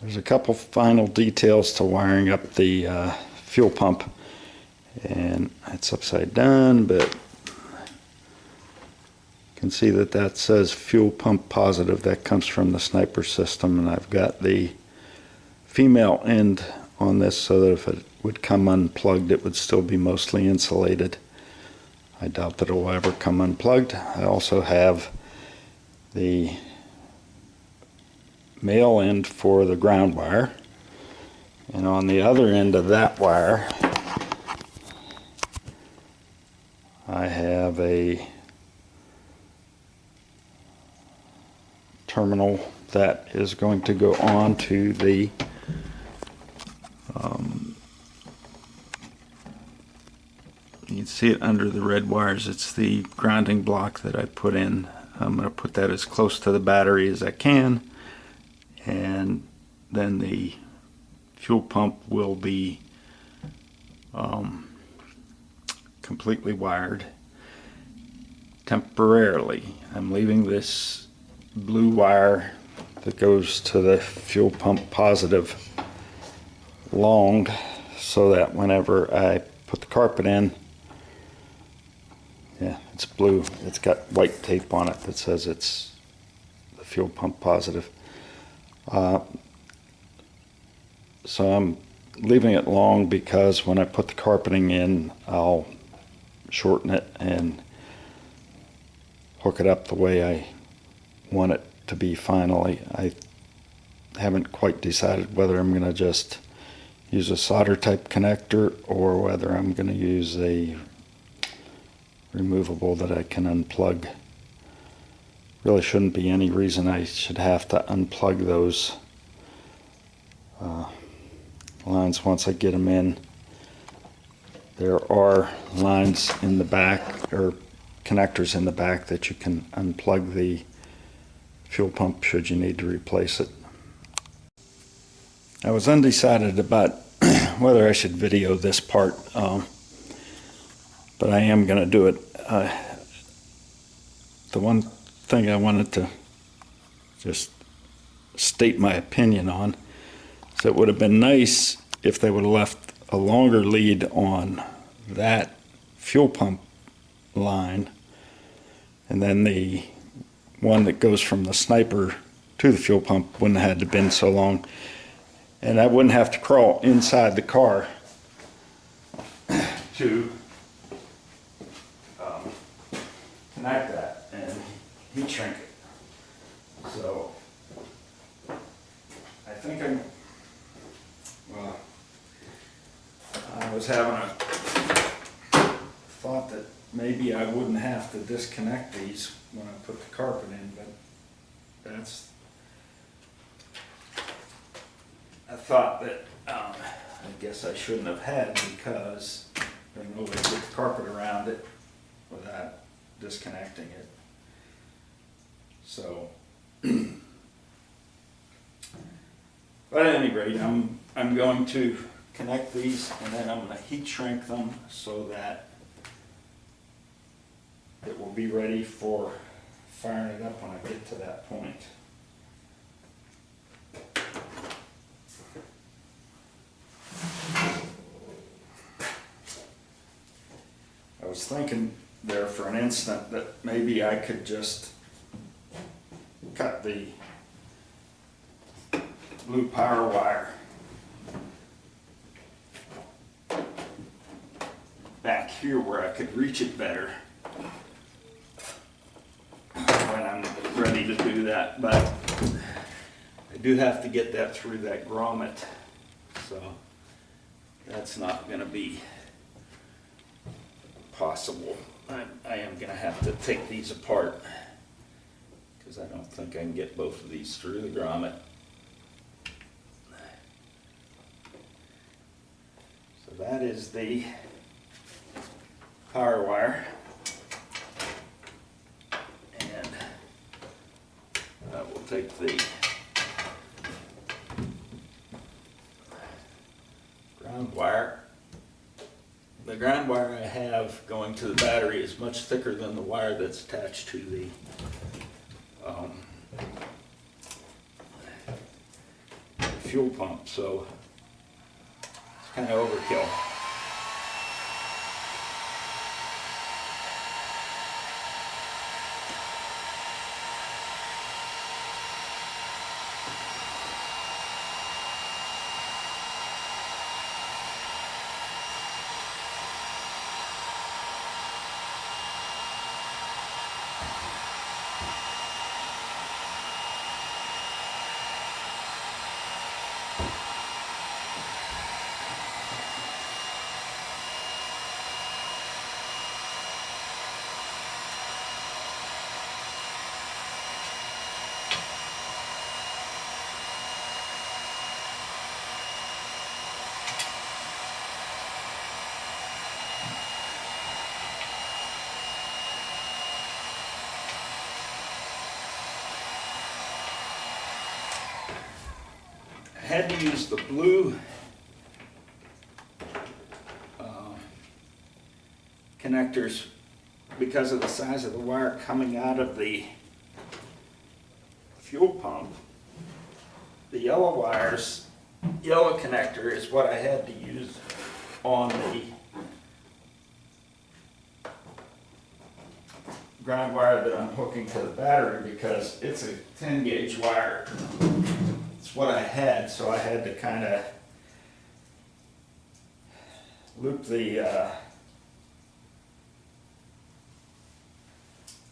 There's a couple final details to wiring up the fuel pump, and it's upside down, but you can see that that says fuel pump positive. That comes from the sniper system, and I've got the female end on this so that if it would come unplugged it would still be mostly insulated. I doubt that it will ever come unplugged. I also have the male end for the ground wire, and on the other end of that wire I have a terminal that is going to go on to the you can see it under the red wires. It's the grounding block that I put in. I'm going to put that as close to the battery as I can, and then the fuel pump will be completely wired temporarily. I'm leaving this blue wire that goes to the fuel pump positive long so that whenever I put the carpet in, yeah, it's blue. It's got white tape on it that says it's the fuel pump positive. So I'm leaving it long because when I put the carpeting in, I'll shorten it and hook it up the way I want it to be finally. I haven't quite decided whether I'm going to just use a solder type connector or whether I'm going to use a removable that I can unplug. Really shouldn't be any reason I should have to unplug those lines once I get them in. There are lines in the back, or connectors in the back, that you can unplug the fuel pump should you need to replace it. I was undecided about whether I should video this part, but I am going to do it. The one thing I wanted to just state my opinion on is it would have been nice if they would have left a longer lead on that fuel pump line, and then the one that goes from the sniper to the fuel pump wouldn't have had to been so long, and I wouldn't have to crawl inside the car to connect that and heat shrink it. So I think I was having a thought that maybe I wouldn't have to disconnect these when I put the carpet in, but that's a thought that I guess I shouldn't have had, because there's no way to get the carpet around it without disconnecting it. So, but at any rate, I'm going to connect these, and then I'm going to heat shrink them so that it will be ready for firing it up when I get to that point. I was thinking there for an instant that maybe I could just cut the blue power wire back here where I could reach it better when I'm ready to do that, but I do have to get that through that grommet, so that's not going to be possible. I am going to have to take these apart because I don't think I can get both of these through the grommet. So that is the power wire, and I will take the ground wire. The ground wire I have going to the battery is much thicker than the wire that's attached to the fuel pump, so it's kind of overkill. I had to use the blue connectors because of the size of the wire coming out of the fuel pump. The yellow wires, yellow connector is what I had to use on the ground wire that I'm hooking to the battery because it's a 10 gauge wire. It's what I had, so I had to kind of loop the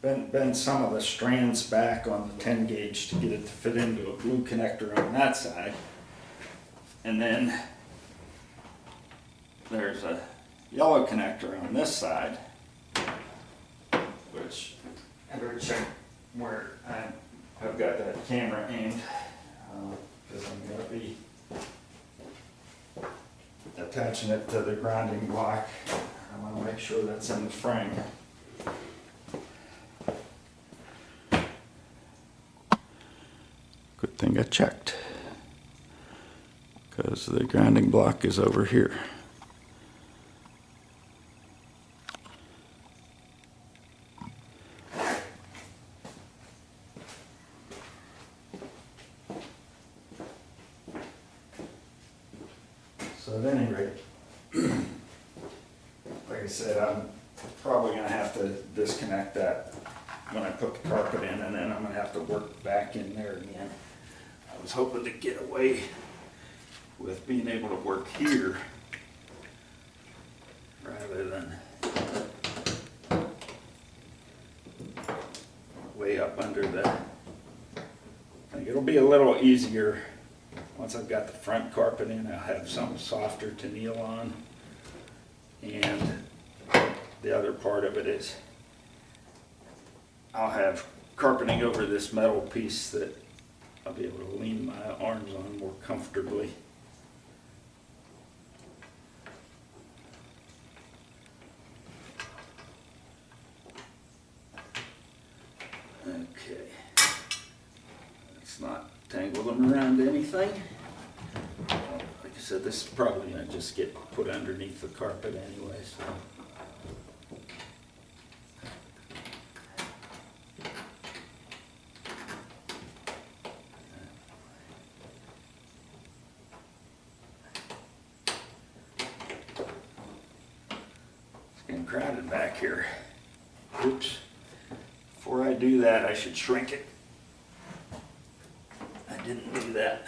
bend some of the strands back on the 10 gauge to get it to fit into a blue connector on that side. And then there's a yellow connector on this side, which I better check where I've got that camera aimed, because I'm going to be attaching it to the grounding block. I want to make sure that's in the frame. Good thing I checked, because the grounding block is over here. So at any rate, like I said, I'm probably going to have to disconnect that when I put the carpet in, and then I'm going to have to work back in there again. I was hoping to get away with being able to work here rather than way up under the, I think it'll be a little easier once I've got the front carpet in. I'll have something softer to kneel on, and the other part of it is I'll have carpeting over this metal piece that I'll be able to lean my arms on more comfortably. Okay, let's not tangle them around anything. Like I said, this is probably going to just get put underneath the carpet anyway, so. Crowded back here. Oops. Before I do that, I should shrink it. I didn't do that.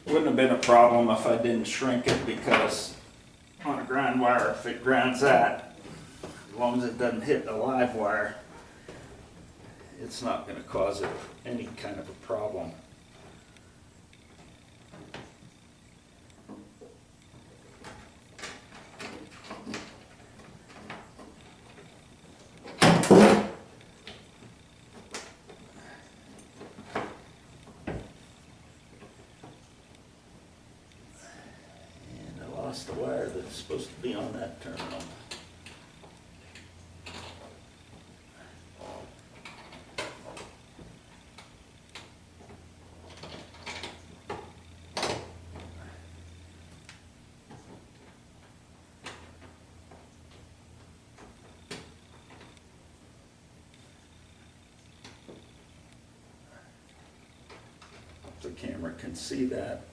Wouldn't have been a problem if I didn't shrink it, because on a ground wire, if it grounds that, as long as it doesn't hit the live wire, it's not going to cause it any kind of a problem. lost the wire that's supposed to be on that terminal. The camera can see that.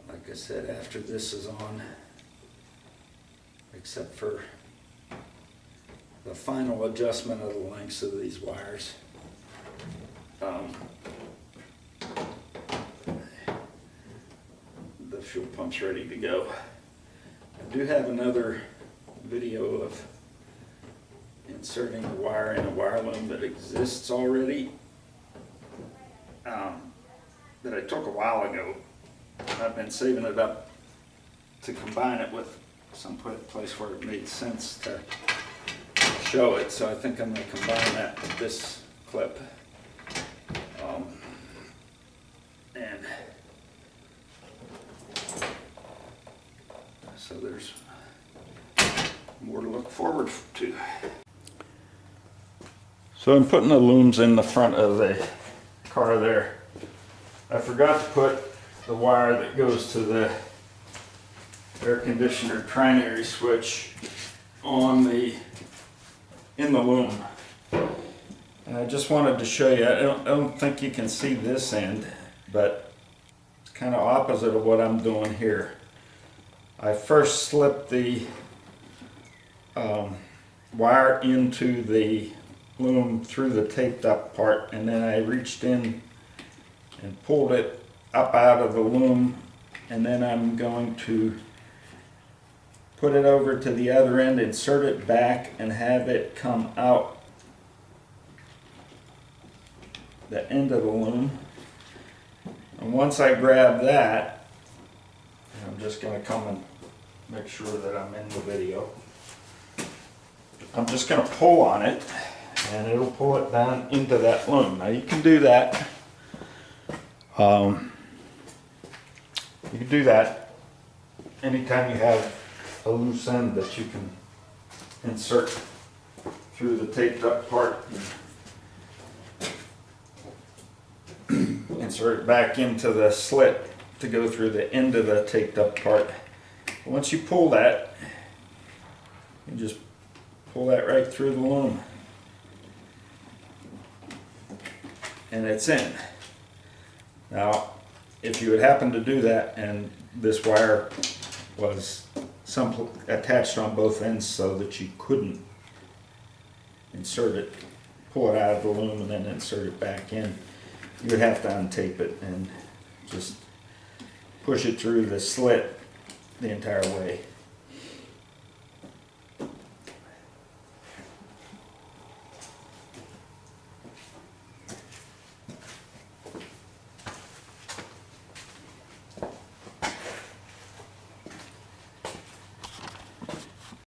Like I said, after this is on, except for the final adjustment of the lengths of these wires, the fuel pump's ready to go. I do have another video of inserting the wire in a wire loom that exists already, that I took a while ago. I've been saving it up to combine it with some place where it made sense to show it, so I think I'm going to combine that with this clip. And so there's more to look forward to. So I'm putting the looms in the front of the car there. I forgot to put the wire that goes to the air conditioner trinary switch on in the loom. And I just wanted to show you, I don't think you can see this end, but it's kind of opposite of what I'm doing here. I first slipped the wire into the loom through the taped up part, and then I reached in and pulled it up out of the loom, and then I'm going to put it over to the other end, insert it back, and have it come out the end of the loom. And once I grab that, I'm just going to come and make sure that I'm in the video. I'm just going to pull on it, and it'll pull it down into that loom. Now you can do that. You can do that anytime you have a loose end that you can insert through the taped up part. Insert it back into the slit to go through the end of the taped up part. Once you pull that, you just pull that right through the loom, and it's in. Now, if you would happen to do that and this wire was attached on both ends so that you couldn't insert it, pull it out of the loom and then insert it back in, you would have to untape it and just push it through the slit the entire way.